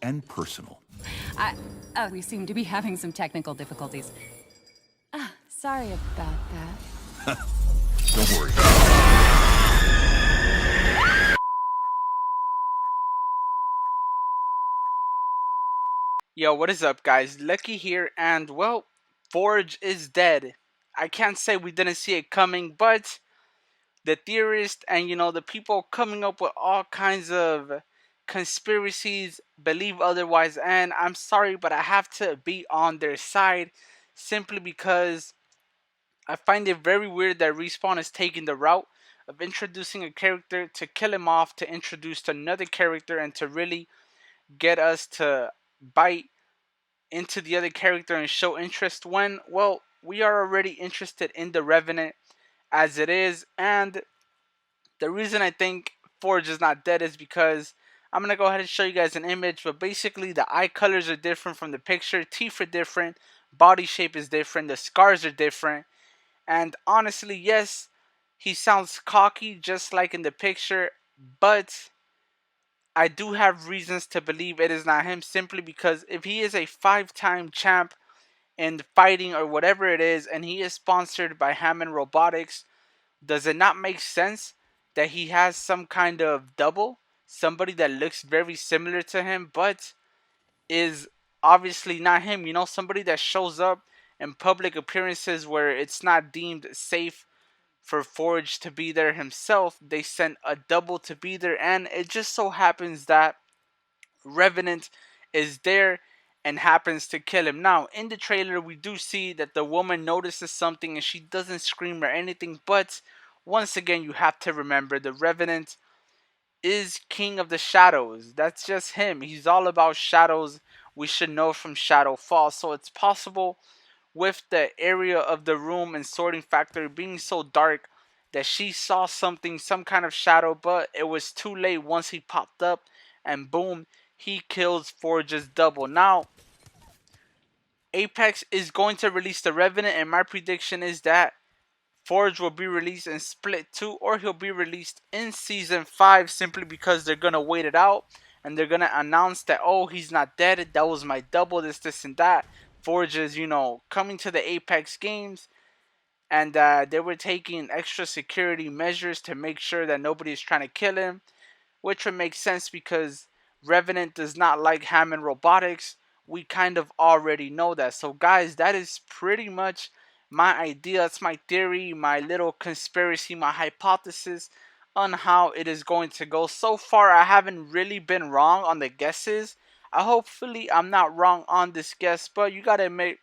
and personal. We seem to be having some technical difficulties. Sorry about that. Don't worry. Yo, what is up, guys? Lucky here, and well, Forge is dead. I can't say we didn't see it coming, but the theorists and the people coming up with all kinds of conspiracies believe otherwise, and I'm sorry, but I have to be on their side simply because I find it very weird that Respawn is taking the route of introducing a character to kill him off, to introduce another character, and to really get us to bite into the other character and show interest when, well, we are already interested in the Revenant as it is. And the reason I think Forge is not dead is because I'm going to go ahead and show you guys an image, but basically the eye colors are different from the picture, teeth are different, body shape is different, the scars are different. And honestly, yes, he sounds cocky just like in the picture, but I do have reasons to believe it is not him simply because if he is a 5-time champ in fighting or whatever it is, and he is sponsored by Hammond Robotics, does it not make sense that he has some kind of double, somebody that looks very similar to him, but is obviously not him? You know, somebody that shows up in public appearances where it's not deemed safe for Forge to be there himself. They sent a double to be there, and it just so happens that Revenant is there and happens to kill him. Now, in the trailer, we do see that the woman notices something and she doesn't scream or anything, but once again, you have to remember the Revenant is King of the Shadows. That's just him. He's all about shadows. We should know from Shadowfall. So it's possible with the area of the room and sorting factory being so dark that she saw something, some kind of shadow, but it was too late once he popped up and boom, he kills Forge's double. Now, Apex is going to release the Revenant, and my prediction is that Forge will be released in Split 2 or he'll be released in Season 5 simply because they're going to wait it out and they're going to announce that, oh, he's not dead. That was my double, this, and that. Forge is, coming to the Apex games and they were taking extra security measures to make sure that nobody is trying to kill him, which would make sense because Revenant does not like Hammond Robotics. We kind of already know that. So, guys, that is pretty much my idea. It's my theory, my little conspiracy, my hypothesis on how it is going to go. So far, I haven't really been wrong on the guesses. Hopefully, I'm not wrong on this guess, but you gotta admit,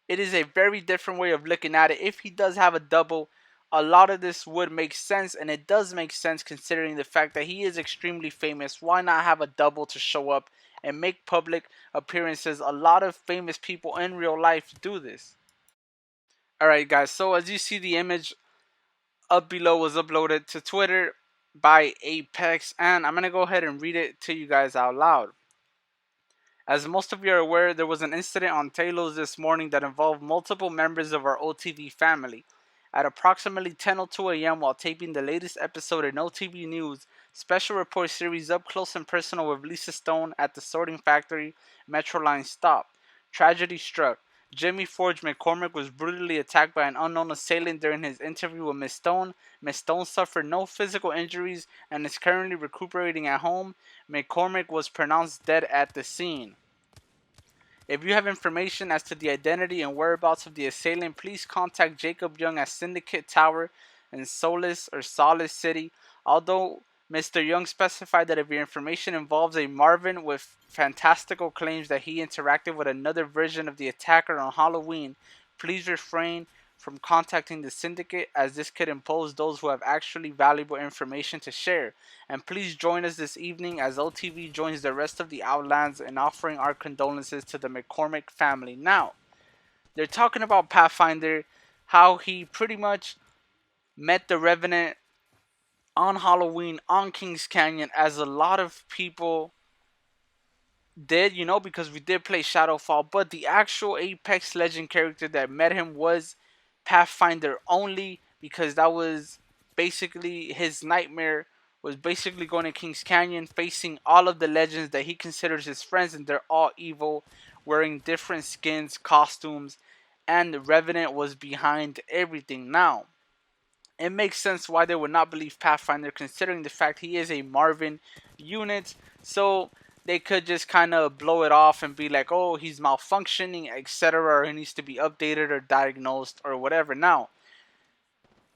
it is a very different way of looking at it. If he does have a double, a lot of this would make sense, and it does make sense considering the fact that he is extremely famous. Why not have a double to show up and make public appearances? A lot of famous people in real life do this. Alright, guys, so as you see, the image up below was uploaded to Twitter by Apex, and I'm going to go ahead and read it to you guys out loud. As most of you are aware, there was an incident on Talos this morning that involved multiple members of our OTV family. At approximately 10:02 a.m., while taping the latest episode in OTV News Special Report Series Up Close and Personal with Lisa Stone at the sorting factory, Metroline stop. Tragedy struck. Jimmy Forge McCormick was brutally attacked by an unknown assailant during his interview with Miss Stone. Miss Stone suffered no physical injuries and is currently recuperating at home. McCormick was pronounced dead at the scene. If you have information as to the identity and whereabouts of the assailant, please contact Jacob Young at Syndicate Tower in Solace City. Although Mr. Young specified that if your information involves a Marvin with fantastical claims that he interacted with another version of the attacker on Halloween, please refrain from contacting the syndicate, as this could impose those who have actually valuable information to share. And please join us this evening as OTV joins the rest of the Outlands in offering our condolences to the McCormick family. Now, they're talking about Pathfinder, how he pretty much met the Revenant on Halloween on Kings Canyon, as a lot of people did, because we did play Shadowfall, but the actual Apex Legend character that met him was Pathfinder only, because that was basically his nightmare was basically going to Kings Canyon, facing all of the legends that he considers his friends, and they're all evil, wearing different skins, costumes, and the Revenant was behind everything. Now, it makes sense why they would not believe Pathfinder, considering the fact he is a Marvin unit. So they could just kind of blow it off and be like, oh, he's malfunctioning, etc., or he needs to be updated or diagnosed or whatever. Now,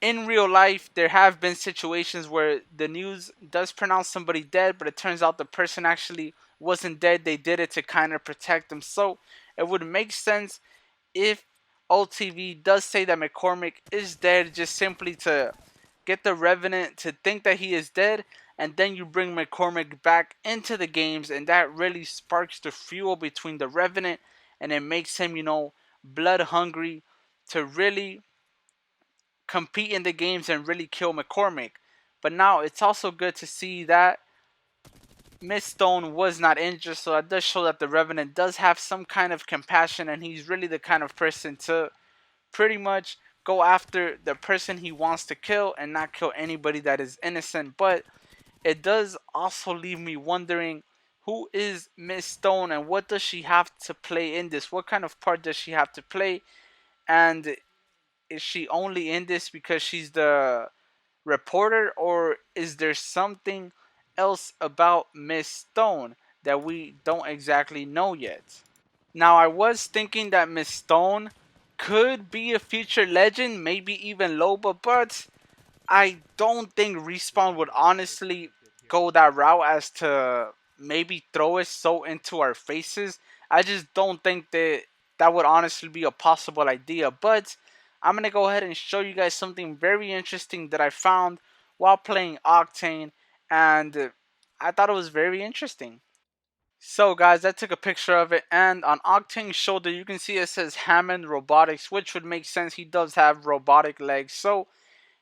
in real life, there have been situations where the news does pronounce somebody dead, but it turns out the person actually wasn't dead. They did it to kind of protect them. So it would make sense if OTV does say that McCormick is dead, just simply to get the Revenant to think that he is dead, and then you bring McCormick back into the games, and that really sparks the fuel between the Revenant, and it makes him, blood hungry to really compete in the games and really kill McCormick. But now it's also good to see that Miss Stone was not injured, so that does show that the Revenant does have some kind of compassion, and he's really the kind of person to pretty much go after the person he wants to kill and not kill anybody that is innocent. But it does also leave me wondering, who is Miss Stone and what does she have to play in this? What kind of part does she have to play? And is she only in this because she's the reporter, or is there something else about Miss Stone that we don't exactly know yet? Now, I was thinking that Miss Stone could be a future legend, maybe even Loba, but I don't think Respawn would honestly go that route as to maybe throw it so into our faces. I just don't think that would honestly be a possible idea. But I'm going to go ahead and show you guys something very interesting that I found while playing Octane, and I thought it was very interesting. So guys, I took a picture of it, and on Octane's shoulder you can see it says Hammond Robotics, which would make sense. He does have robotic legs. So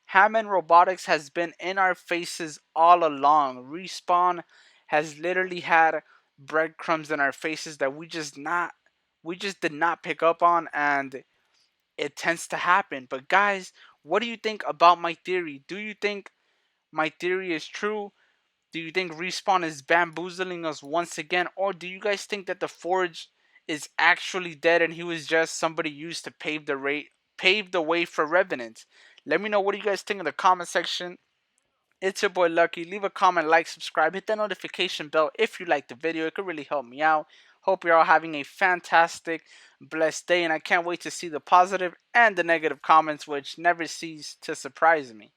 Hammond Robotics has been in our faces all along. Respawn has literally had breadcrumbs in our faces that we just did not pick up on, and it tends to happen. But guys, what do you think about my theory? Do you think my theory is true? Do you think Respawn is bamboozling us once again? Or do you guys think that the Forge is actually dead and he was just somebody used to pave the way for Revenant? Let me know what do you guys think in the comment section. It's your boy Lucky. Leave a comment, like, subscribe, hit that notification bell if you liked the video. It could really help me out. Hope you're all having a fantastic, blessed day, and I can't wait to see the positive and the negative comments, which never cease to surprise me.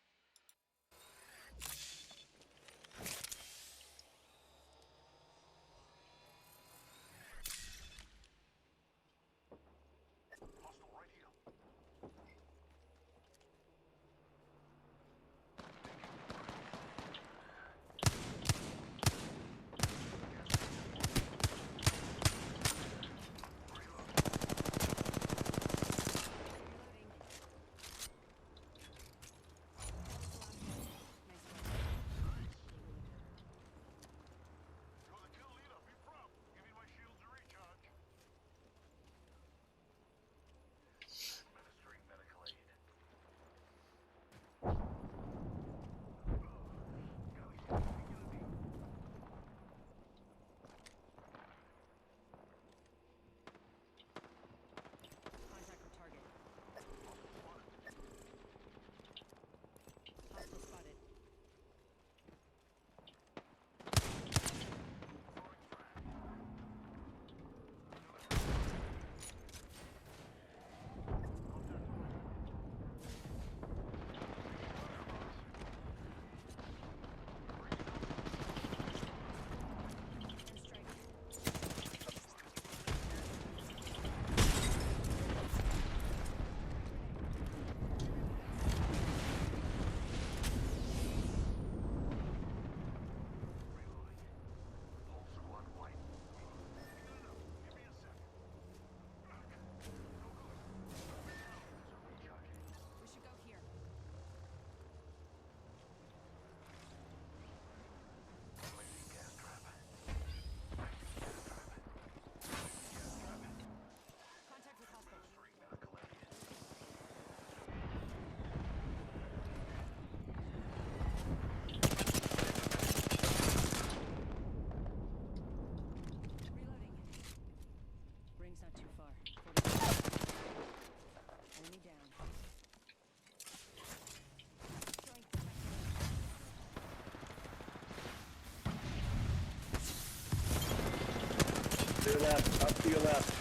To your left, up to your left.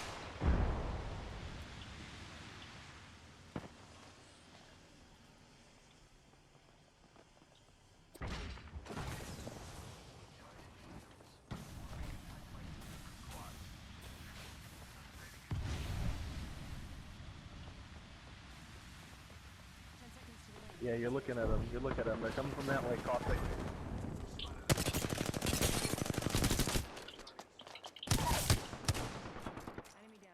Yeah, you're looking at them. You're looking at them. They're coming from that way, Caustic. Enemy down.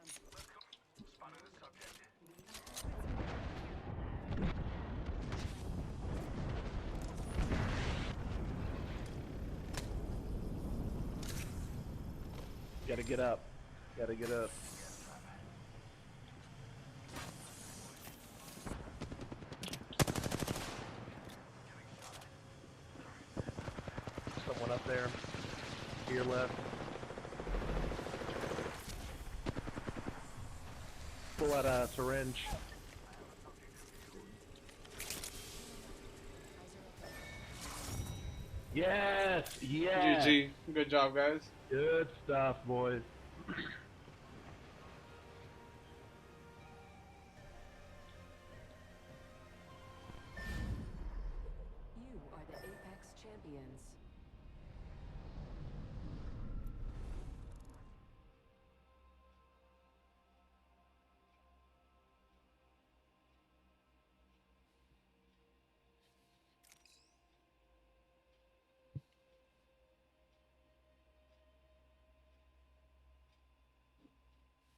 Gotta get up. Gotta get up. Someone up there. To your left. Pull out a syringe. Yes! Yes! GG. Good job, guys. Good stuff, boys.